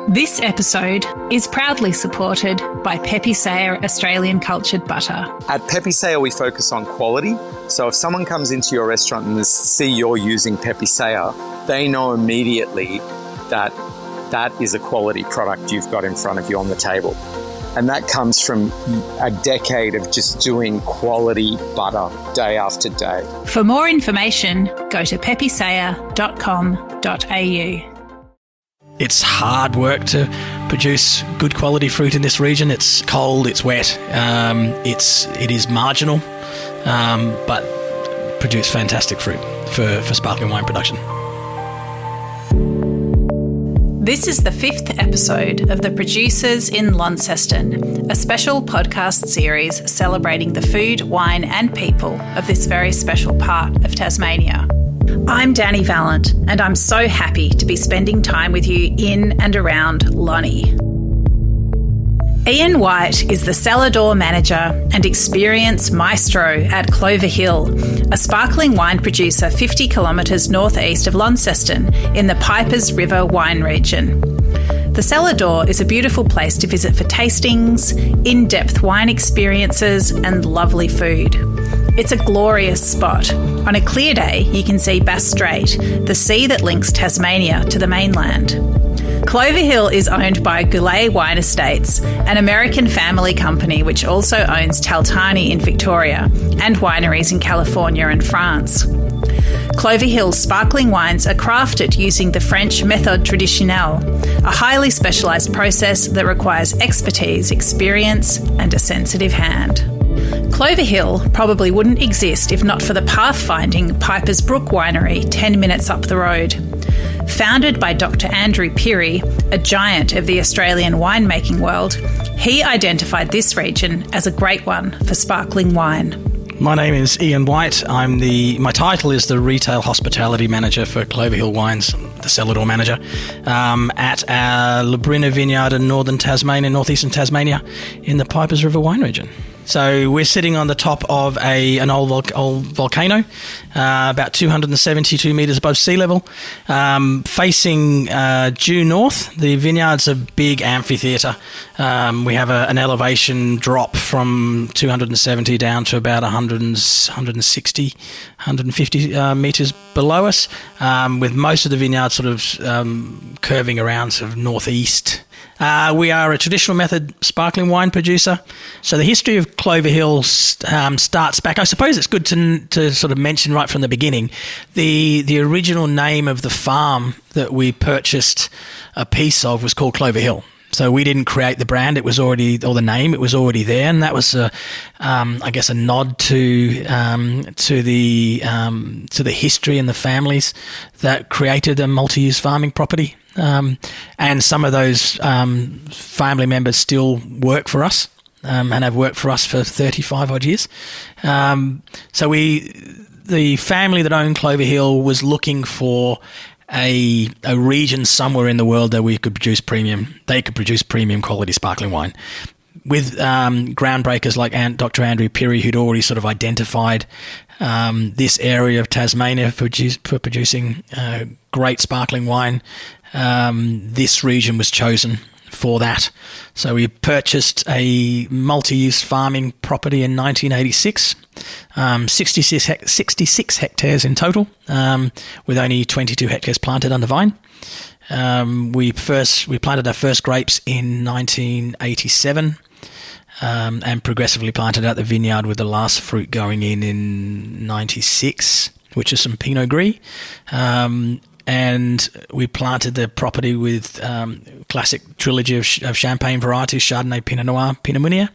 This episode is proudly supported by Pepe Sayer Australian Cultured Butter. At Pepe Sayer, we focus on quality. So if someone comes into your restaurant and they see you're using Pepe Sayer, they know immediately that that is a quality product you've got in front of you on the table. And that comes from a decade of just doing quality butter day after day. For more information, go to pepesayer.com.au. It's hard work to produce good quality fruit in this region. It's cold, it's wet, it is marginal, but produce fantastic fruit for sparkling wine production. This is the 5th episode of The Producers in Launceston, a special podcast series celebrating the food, wine and people of this very special part of Tasmania. I'm Dani Valent, and I'm so happy to be spending time with you in and around Lonnie. Ian White is the cellar door manager and experience maestro at Clover Hill, a sparkling wine producer 50 kilometres northeast of Launceston in the Pipers River wine region. The cellar door is a beautiful place to visit for tastings, in-depth wine experiences and lovely food. It's a glorious spot. On a clear day, you can see Bass Strait, the sea that links Tasmania to the mainland. Clover Hill is owned by Goulet Wine Estates, an American family company which also owns Taltani in Victoria and wineries in California and France. Clover Hill's sparkling wines are crafted using the French méthode traditionnelle, a highly specialised process that requires expertise, experience and a sensitive hand. Clover Hill probably wouldn't exist if not for the pathfinding Pipers Brook Winery 10 minutes up the road. Founded by Dr. Andrew Pirrie, a giant of the Australian winemaking world, he identified this region as a great one for sparkling wine. My name is Ian White. My title is the Retail Hospitality Manager for Clover Hill Wines, the cellar door manager, at our Labrina vineyard in northern Tasmania, northeastern Tasmania, in the Pipers River wine region. So we're sitting on the top of an old volcano, about 272 metres above sea level, facing due north. The vineyard's a big amphitheatre. We have an elevation drop from 270 down to about 160, 150 metres below us, with most of the vineyard sort of curving around sort of northeast. We are a traditional method sparkling wine producer. So the history of Clover Hill starts back. I suppose it's good to sort of mention right from the beginning, the original name of the farm that we purchased a piece of was called Clover Hill. So we didn't create the brand; it was already, or the name, it was already there, and that was, I guess, a nod to the history and the families that created a multi-use farming property. And some of those family members still work for us and have worked for us for 35 odd years. So the family that owned Clover Hill was looking for a region somewhere in the world that they could produce premium quality sparkling wine. With groundbreakers like Dr. Andrew Pirrie, who'd already sort of identified this area of Tasmania for producing great sparkling wine, this region was chosen for that. So we purchased a multi-use farming property in 1986, 66 hectares in total, with only 22 hectares planted under vine. We planted our first grapes in 1987, and progressively planted out the vineyard with the last fruit going in 96, which is some Pinot Gris. And we planted the property with classic trilogy of champagne varieties, Chardonnay, Pinot Noir, Pinot Meunier.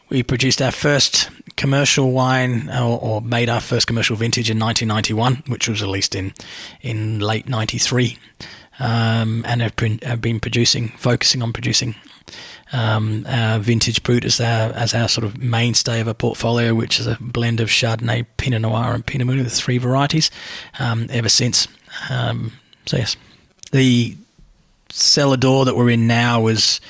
We produced our first commercial wine, or made our first commercial vintage in 1991, which was released in late 93, and have been focusing on producing our vintage brut as our sort of mainstay of a portfolio, which is a blend of Chardonnay, Pinot Noir and Pinot Meunier, the 3 varieties, ever since. So yes, the cellar door that we're in now was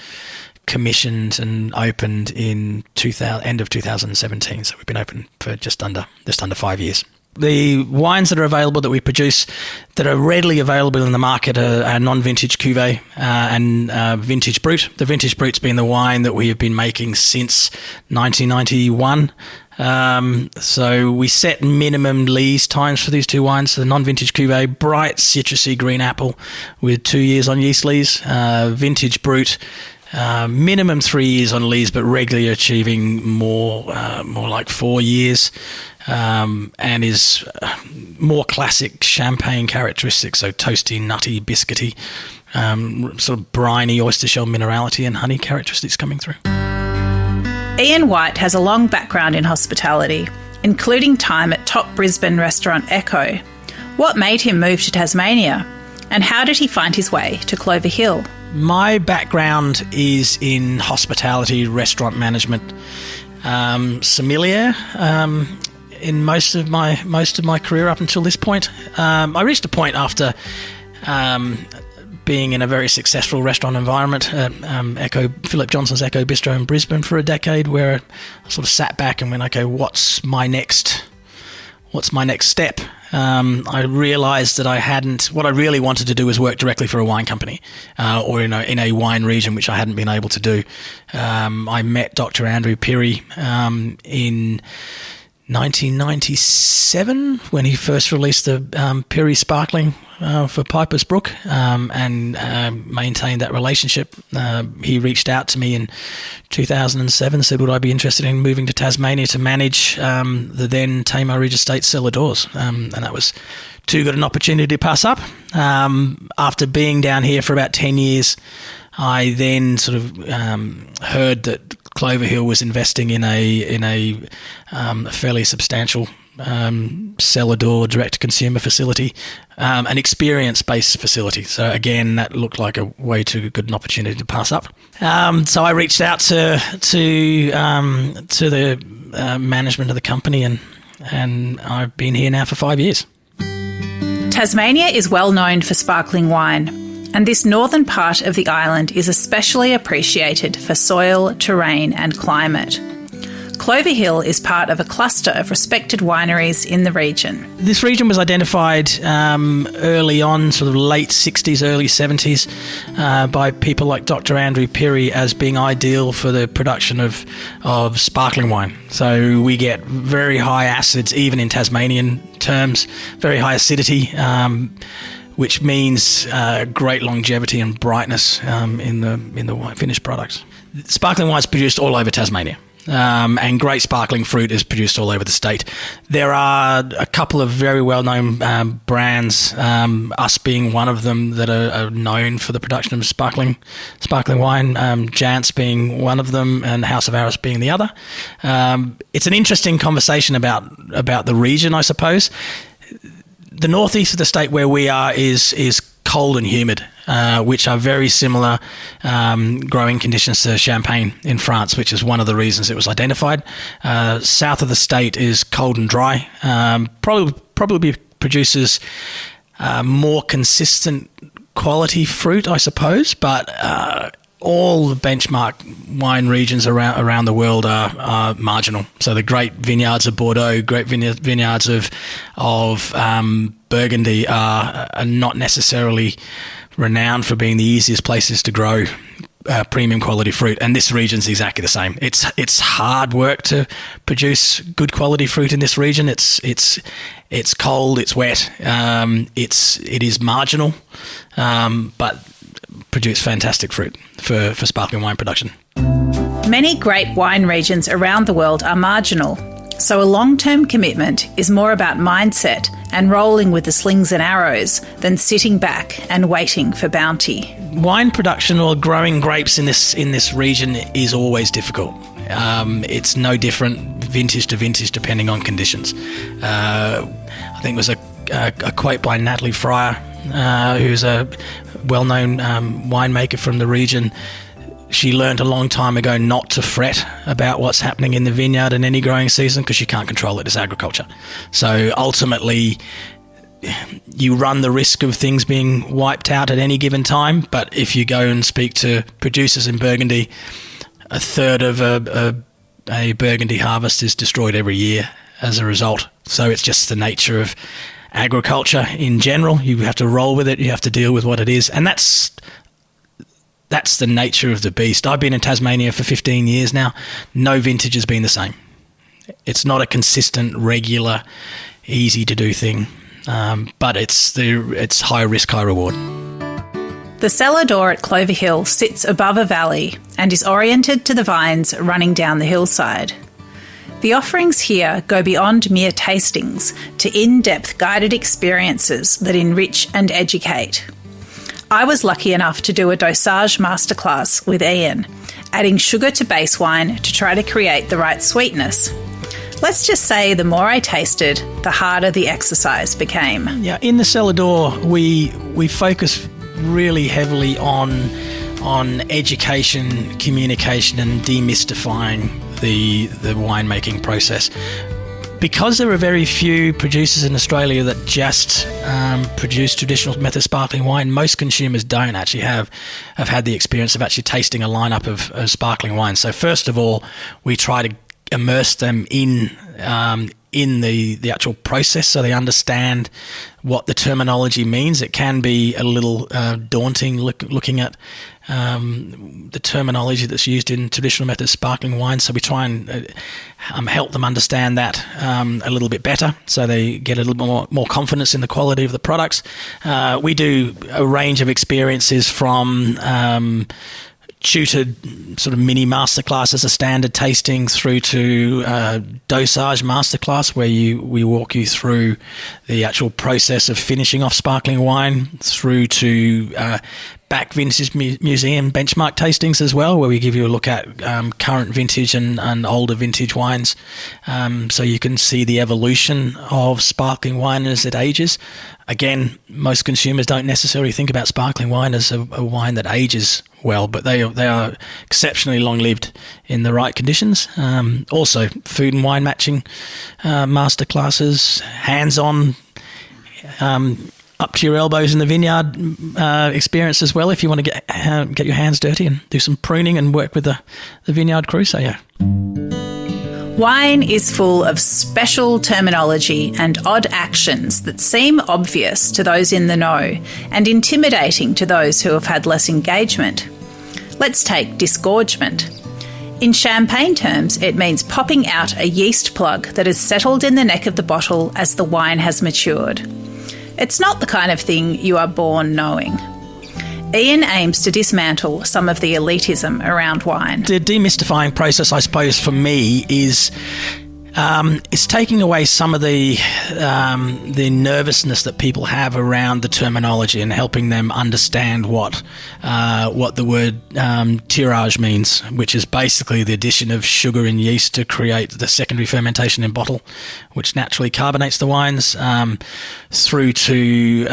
commissioned and opened in end of 2017. So we've been open for just under 5 years. The wines that are available that we produce that are readily available in the market are non-vintage cuvee and vintage brut. The vintage brut's been the wine that we have been making since 1991. So we set minimum lees times for these two wines. So the non-vintage cuvee, bright citrusy green apple with 2 years on yeast lees. Vintage brut, minimum 3 years on lees, but regularly achieving more like 4 years. And is more classic champagne characteristics, so toasty, nutty, biscuity, sort of briny oyster shell minerality and honey characteristics coming through. Ian White has a long background in hospitality, including time at top Brisbane restaurant Echo. What made him move to Tasmania? And how did he find his way to Clover Hill? My background is in hospitality, restaurant management, sommelier. In most of my career up until this point, I reached a point after being in a very successful restaurant environment, Philip Johnson's Echo Bistro in Brisbane for a decade, where I sort of sat back and went, okay, what's my next step? I realised that what I really wanted to do was work directly for a wine company, or in a wine region, which I hadn't been able to do. I met Dr. Andrew Pirrie in 1997 when he first released the Pirrie Sparkling for Piper's Brook, and maintained that relationship. He reached out to me in 2007, said would I be interested in moving to Tasmania to manage the then Tamar Ridge Estate cellar doors, and that was too good an opportunity to pass up. After being down here for about 10 years, I then sort of heard that Clover Hill was investing in a fairly substantial cellar door direct-to-consumer facility, an experience-based facility. So again, that looked like a way too good an opportunity to pass up. So I reached out to the management of the company, and I've been here now for 5 years. Tasmania is well known for sparkling wine, and this northern part of the island is especially appreciated for soil, terrain and climate. Clover Hill is part of a cluster of respected wineries in the region. This region was identified early on, sort of late 60s, early 70s, by people like Dr. Andrew Pirrie as being ideal for the production of sparkling wine. So we get very high acids, even in Tasmanian terms, very high acidity, which means great longevity and brightness in the finished products. Sparkling wine is produced all over Tasmania. And great sparkling fruit is produced all over the state. There are a couple of very well-known brands, us being one of them, that are known for the production of sparkling wine. Jantz being one of them, and House of Arras being the other. It's an interesting conversation about the region, I suppose. The northeast of the state where we are is cold and humid, which are very similar growing conditions to Champagne in France, which is one of the reasons it was identified. South of the state is cold and dry, probably produces more consistent quality fruit, I suppose, but all the benchmark wine regions around the world are marginal. So the great vineyards of Bordeaux, great vineyards of Burgundy are not necessarily renowned for being the easiest places to grow premium quality fruit, and this region's exactly the same. It's hard work to produce good quality fruit in this region. It's cold, it's wet, it is marginal, but produce fantastic fruit for sparkling wine production. Many great wine regions around the world are marginal, so a long-term commitment is more about mindset and rolling with the slings and arrows than sitting back and waiting for bounty. Wine production or growing grapes in this region is always difficult. It's no different vintage to vintage depending on conditions. I think it was a quote by Natalie Fryer, who's a well-known winemaker from the region. She learned a long time ago not to fret about what's happening in the vineyard in any growing season because you can't control it. It's agriculture. So ultimately, you run the risk of things being wiped out at any given time. But if you go and speak to producers in Burgundy, a third of a Burgundy harvest is destroyed every year. as a result. So it's just the nature of agriculture in general. You have to roll with it. You have to deal with what it is. And that's the nature of the beast. I've been in Tasmania for 15 years now. No vintage has been the same. It's not a consistent, regular, easy to do thing, but it's high risk, high reward. The cellar door at Clover Hill sits above a valley and is oriented to the vines running down the hillside. The offerings here go beyond mere tastings to in-depth guided experiences that enrich and educate. I was lucky enough to do a dosage masterclass with Ian, adding sugar to base wine to try to create the right sweetness. Let's just say the more I tasted, the harder the exercise became. Yeah, in the cellar door, we focus really heavily on education, communication, and demystifying the winemaking process. Because there are very few producers in Australia that just produce traditional method sparkling wine, most consumers don't actually have had the experience of actually tasting a lineup of sparkling wine. So first of all, we try to immerse them in the actual process so they understand what the terminology means. It can be a little daunting looking at the terminology that's used in traditional method sparkling wine. So we try and help them understand that a little bit better so they get a little more confidence in the quality of the products. We do a range of experiences from tutored sort of mini masterclass as a standard tasting through to dosage masterclass where we walk you through the actual process of finishing off sparkling wine through to back vintage museum benchmark tastings as well, where we give you a look at current vintage and older vintage wines, so you can see the evolution of sparkling wine as it ages. Again, most consumers don't necessarily think about sparkling wine as a wine that ages well, but they are exceptionally long-lived in the right conditions. Also, food and wine matching masterclasses, hands-on, up to your elbows in the vineyard experience as well, if you want to get your hands dirty and do some pruning and work with the vineyard crew. So, yeah. Wine is full of special terminology and odd actions that seem obvious to those in the know and intimidating to those who have had less engagement. Let's take disgorgement. In champagne terms, it means popping out a yeast plug that has settled in the neck of the bottle as the wine has matured. It's not the kind of thing you are born knowing. Ian aims to dismantle some of the elitism around wine. The demystifying process, I suppose, for me is taking away some of the nervousness that people have around the terminology and helping them understand what the word tirage means, which is basically the addition of sugar and yeast to create the secondary fermentation in bottle, which naturally carbonates the wines, through to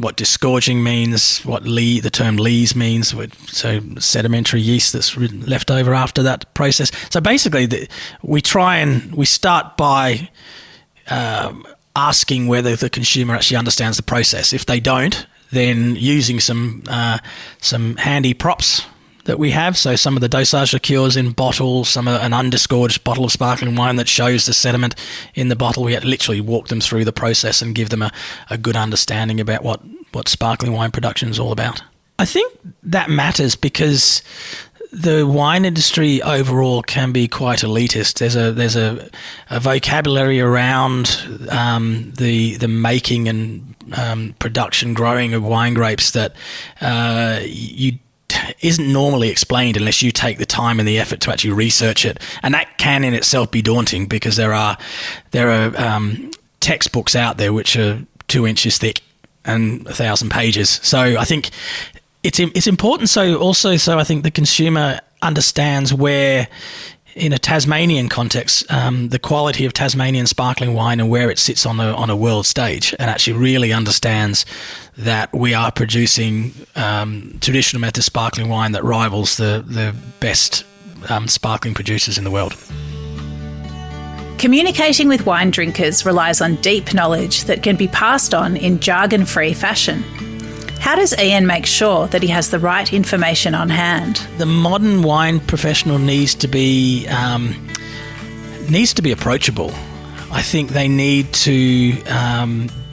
what disgorging means, what the term lees means, so sedimentary yeast that's left over after that process. So basically, we start by asking whether the consumer actually understands the process. If they don't, then using some handy props that we have, so some of the dosage liqueurs in bottles, an undisgorged bottle of sparkling wine that shows the sediment in the bottle. We literally walk them through the process and give them a good understanding about what sparkling wine production is all about. I think that matters because the wine industry overall can be quite elitist. There's a vocabulary around the making and production, growing of wine grapes that isn't normally explained unless you take the time and the effort to actually research it, and that can in itself be daunting because there are textbooks out there which are 2 inches thick and 1,000 pages. So I think it's important. So I think the consumer understands where, in a Tasmanian context, the quality of Tasmanian sparkling wine and where it sits on a world stage, and actually really understands that we are producing traditional method sparkling wine that rivals the best sparkling producers in the world. Communicating with wine drinkers relies on deep knowledge that can be passed on in jargon-free fashion. How does Ian make sure that he has the right information on hand? The modern wine professional needs to be approachable. I think they need to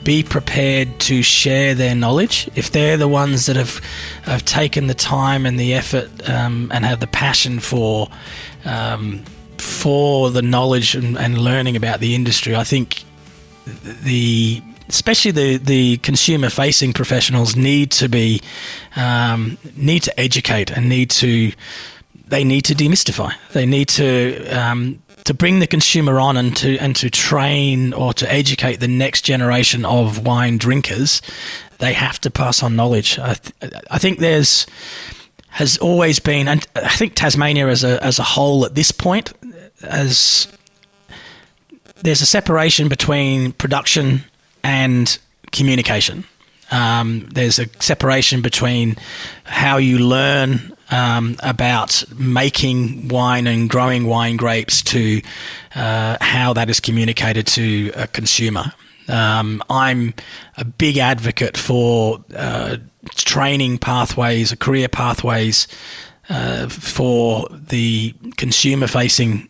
be prepared to share their knowledge. If they're the ones that have taken the time and the effort and have the passion for the knowledge and learning about the industry, I think especially the consumer-facing professionals need to educate and they need to demystify. They need to bring the consumer on and to train or to educate the next generation of wine drinkers. They have to pass on knowledge. I think has always been, and I think Tasmania as a whole at this point, there's a separation between production and communication. There's a separation between how you learn about making wine and growing wine grapes to how that is communicated to a consumer. I'm a big advocate for training pathways, career pathways for the consumer-facing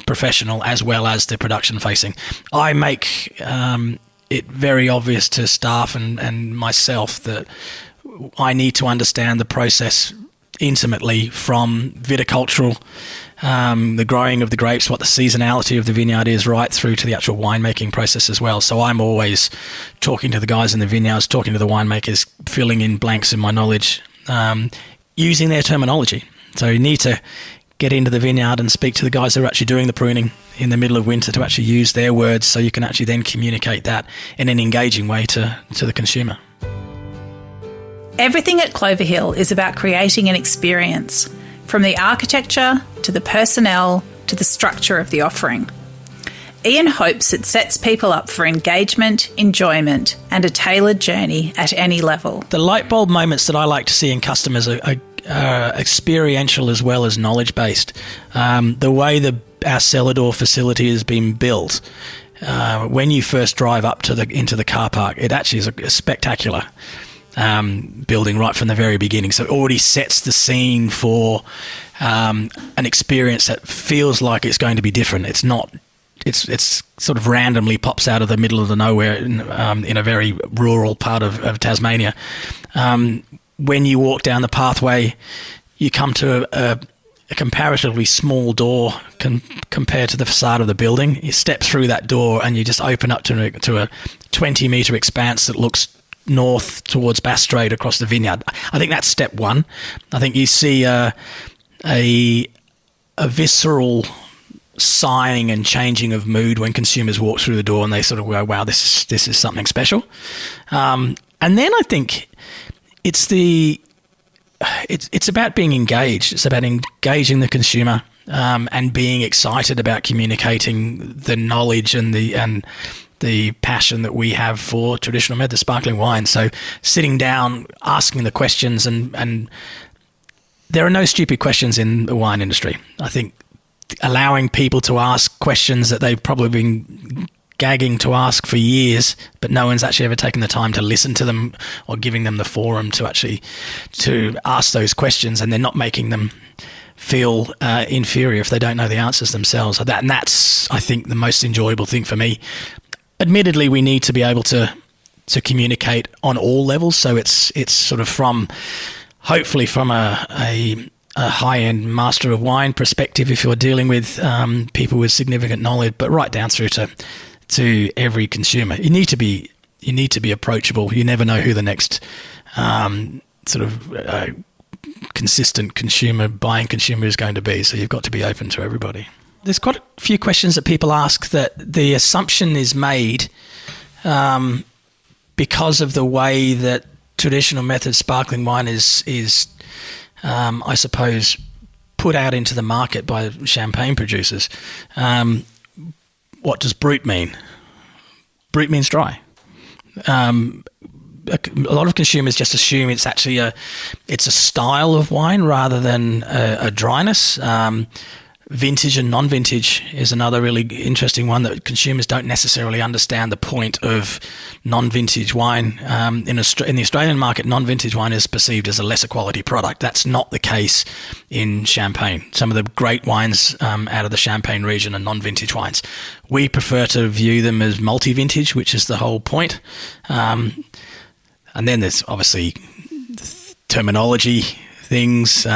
professional as well as the production-facing. I make it very obvious to staff and myself that I need to understand the process intimately, from viticultural, the growing of the grapes, what the seasonality of the vineyard is, right through to the actual winemaking process as well. So I'm always talking to the guys in the vineyards, talking to the winemakers, filling in blanks in my knowledge, using their terminology. So you need to get into the vineyard and speak to the guys who are actually doing the pruning in the middle of winter to actually use their words, so you can actually then communicate that in an engaging way to the consumer. Everything at Clover Hill is about creating an experience, from the architecture to the personnel to the structure of the offering. Ian hopes it sets people up for engagement, enjoyment, and a tailored journey at any level. The light bulb moments that I like to see in customers are experiential as well as knowledge-based. The way our cellar door facility has been built, when you first drive up into the car park, it actually is a spectacular building right from the very beginning. So it already sets the scene for an experience that feels like it's going to be different. It's not. It's sort of randomly pops out of the middle of the nowhere in a very rural part of Tasmania. When you walk down the pathway, you come to a comparatively small door compared to the facade of the building. You step through that door and you just open up to a 20-metre expanse that looks north towards Bass Strait across the vineyard. I think that's step one. I think you see a visceral sighing and changing of mood when consumers walk through the door and they sort of go, wow, this is something special. And then I think it's about being engaged. It's about engaging the consumer and being excited about communicating the knowledge and the passion that we have for traditional method sparkling wine. So sitting down, asking the questions, and there are no stupid questions in the wine industry. I think allowing people to ask questions that they've probably been gagging to ask for years, but no one's actually ever taken the time to listen to them or giving them the forum to ask those questions, and they're not making them feel inferior if they don't know the answers themselves. And that's, I think, the most enjoyable thing for me. Admittedly, we need to be able to communicate on all levels. So it's sort of hopefully from a high-end master of wine perspective, if you're dealing with people with significant knowledge, but right down through to every consumer. You need to be approachable. You never know who the next consistent buying consumer is going to be. So you've got to be open to everybody. There's quite a few questions that people ask that the assumption is made because of the way that traditional method sparkling wine is I suppose, put out into the market by champagne producers. What does brut mean? Brut means dry. A lot of consumers just assume it's actually it's a style of wine rather than a dryness. Vintage and non-vintage is another really interesting one that consumers don't necessarily understand the point of non-vintage wine. In the Australian market, non-vintage wine is perceived as a lesser quality product. That's not the case in Champagne. Some of the great wines out of the Champagne region are non-vintage wines. We prefer to view them as multi-vintage, which is the whole point. And then there's obviously terminology things,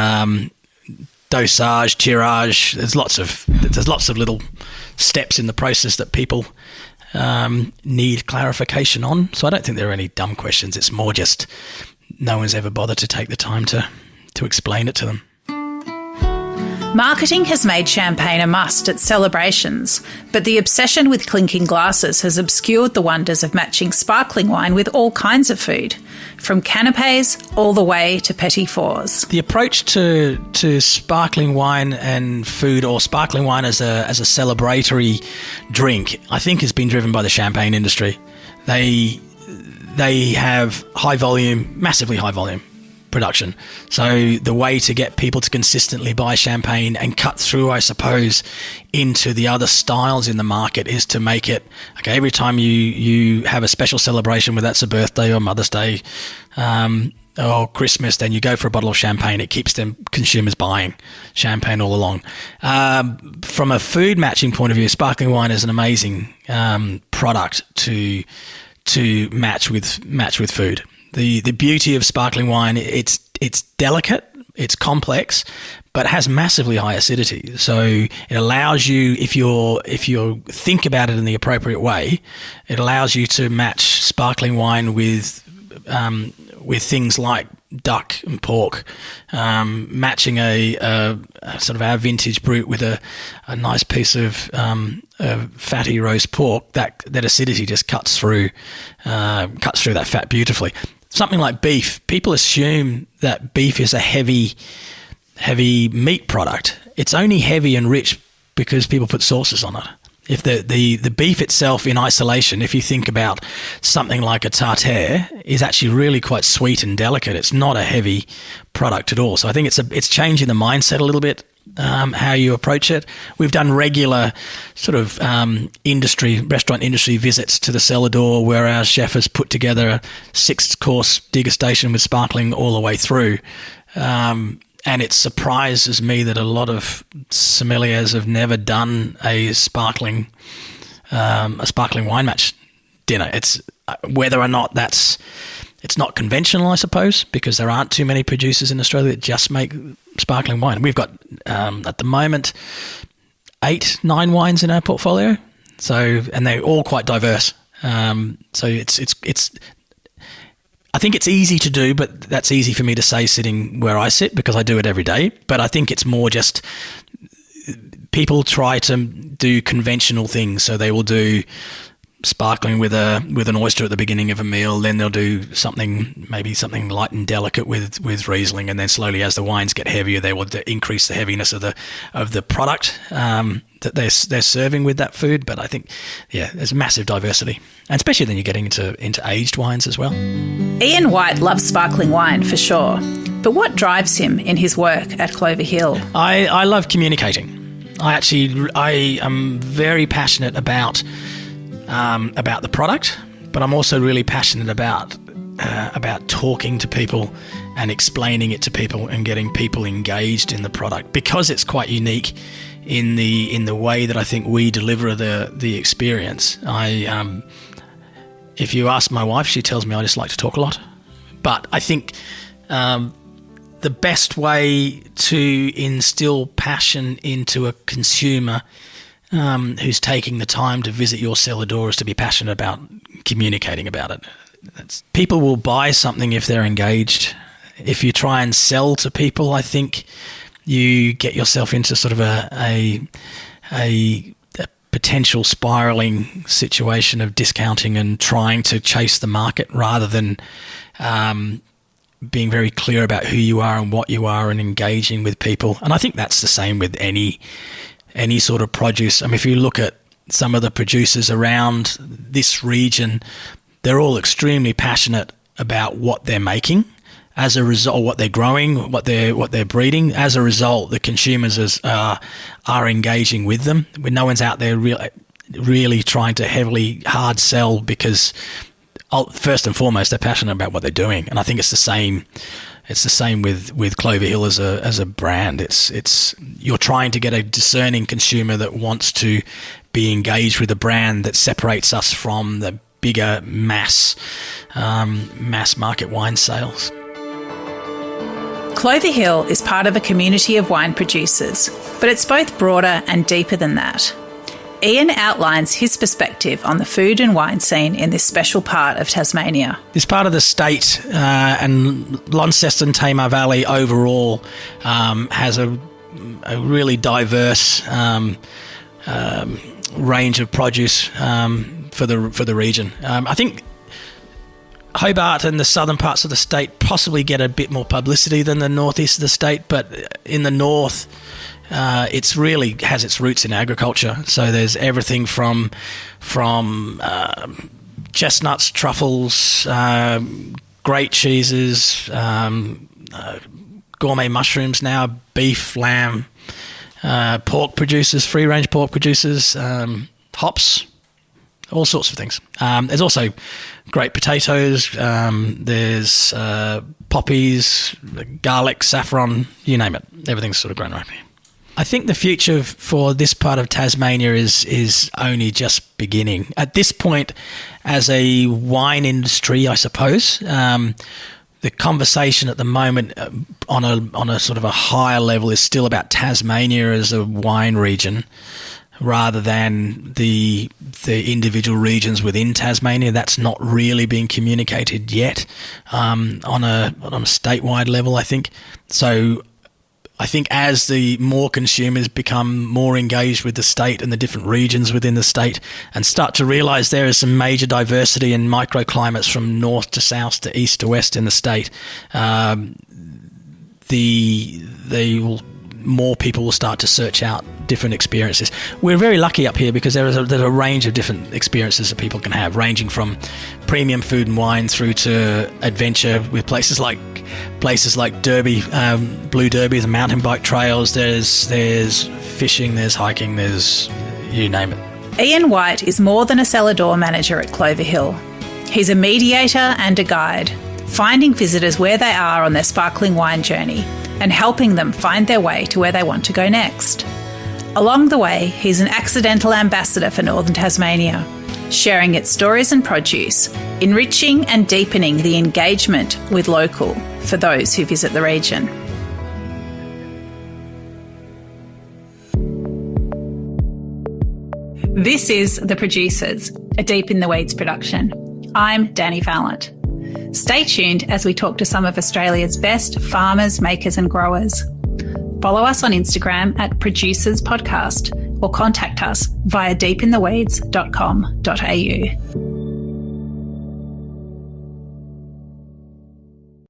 dosage, tirage. There's lots of little steps in the process that people need clarification on. So I don't think there are any dumb questions. It's more just no one's ever bothered to take the time to explain it to them. Marketing has made champagne a must at celebrations, but the obsession with clinking glasses has obscured the wonders of matching sparkling wine with all kinds of food, from canapes all the way to petit fours. The approach to sparkling wine and food, or sparkling wine as a celebratory drink, I think has been driven by the champagne industry. They have high volume, massively high volume production. So the way to get people to consistently buy champagne and cut through, I suppose, into the other styles in the market is to make it, okay, every time you have a special celebration, whether that's a birthday or Mother's Day or Christmas, then you go for a bottle of champagne. It keeps them consumers buying champagne all along. From a food matching point of view, sparkling wine is an amazing product to match with food. The beauty of sparkling wine, it's delicate, it's complex, but has massively high acidity. So it allows you, if you think about it in the appropriate way, it allows you to match sparkling wine with things like duck and pork, matching a sort of our vintage brut with a nice piece of fatty roast pork. That acidity just cuts through that fat beautifully. Something like beef, people assume that beef is a heavy meat product. It's only heavy and rich because people put sauces on it. If the beef itself in isolation, if you think about something like a tartare, is actually really quite sweet and delicate. It's not a heavy product at all. So I think it's changing the mindset a little bit, how you approach it. We've done regular sort of restaurant industry visits to the cellar door, where our chef has put together a 6-course degustation with sparkling all the way through. And it surprises me that a lot of sommeliers have never done a sparkling wine match dinner. It's whether or not it's not conventional, I suppose, because there aren't too many producers in Australia that just make sparkling wine. We've got at the moment 8-9 wines in our portfolio, and they're all quite diverse. So it's. I think it's easy to do, but that's easy for me to say sitting where I sit because I do it every day. But I think it's more just people try to do conventional things. So they will do sparkling with an oyster at the beginning of a meal, then they'll do maybe something light and delicate with Riesling, and then slowly as the wines get heavier, they will increase the heaviness of the product that they're serving with that food. But I think, there's massive diversity, and especially then you're getting into aged wines as well. Ian White loves sparkling wine for sure, but what drives him in his work at Clover Hill? I love communicating. I am very passionate about the product, but I'm also really passionate about talking to people and explaining it to people and getting people engaged in the product, because it's quite unique in the way that I think we deliver the experience. If you ask my wife, she tells me I just like to talk a lot, but I think the best way to instill passion into a consumer who's taking the time to visit your cellar door is to be passionate about communicating about it. People will buy something if they're engaged. If you try and sell to people, I think you get yourself into sort of a potential spiraling situation of discounting and trying to chase the market rather than being very clear about who you are and what you are and engaging with people. And I think that's the same with any sort of produce. I mean, if you look at some of the producers around this region, they're all extremely passionate about what they're making, as a result, what they're growing, what they're breeding. As a result, the consumers are engaging with them. When no one's out there really trying to heavily hard sell, because first and foremost they're passionate about what they're doing. And I think it's the same. It's the same with Clover Hill as a brand. It's you're trying to get a discerning consumer that wants to be engaged with a brand that separates us from the bigger mass market wine sales. Clover Hill is part of a community of wine producers, but it's both broader and deeper than that. Ian outlines his perspective on the food and wine scene in this special part of Tasmania. This part of the state and Launceston, Tamar Valley overall has a really diverse range of produce for the region. I think Hobart and the southern parts of the state possibly get a bit more publicity than the northeast of the state, but in the north, it's really has its roots in agriculture. So there's everything from chestnuts, truffles, great cheeses, gourmet mushrooms now, beef, lamb, pork producers, free-range pork producers, hops, all sorts of things. There's also great potatoes. There's poppies, garlic, saffron, you name it. Everything's sort of grown right here. I think the future for this part of Tasmania is only just beginning. At this point, as a wine industry, I suppose, the conversation at the moment on a sort of a higher level is still about Tasmania as a wine region, rather than the individual regions within Tasmania. That's not really being communicated yet on a statewide level, I think. So I think as the more consumers become more engaged with the state and the different regions within the state and start to realise there is some major diversity in microclimates from north to south to east to west in the state, more people will start to search out different experiences. We're very lucky up here because there's a range of different experiences that people can have, ranging from premium food and wine through to adventure with places like Derby, Blue Derby, the mountain bike trails. There's fishing, there's hiking, there's you name it. Ian White is more than a cellar door manager at Clover Hill. He's a mediator and a guide, finding visitors where they are on their sparkling wine journey and helping them find their way to where they want to go next. Along the way, he's an accidental ambassador for Northern Tasmania, sharing its stories and produce, enriching and deepening the engagement with local for those who visit the region. This is The Producers, a Deep in the Weeds production. I'm Dani Valent. Stay tuned as we talk to some of Australia's best farmers, makers and growers. Follow us on Instagram at Producers Podcast or contact us via deepintheweeds.com.au.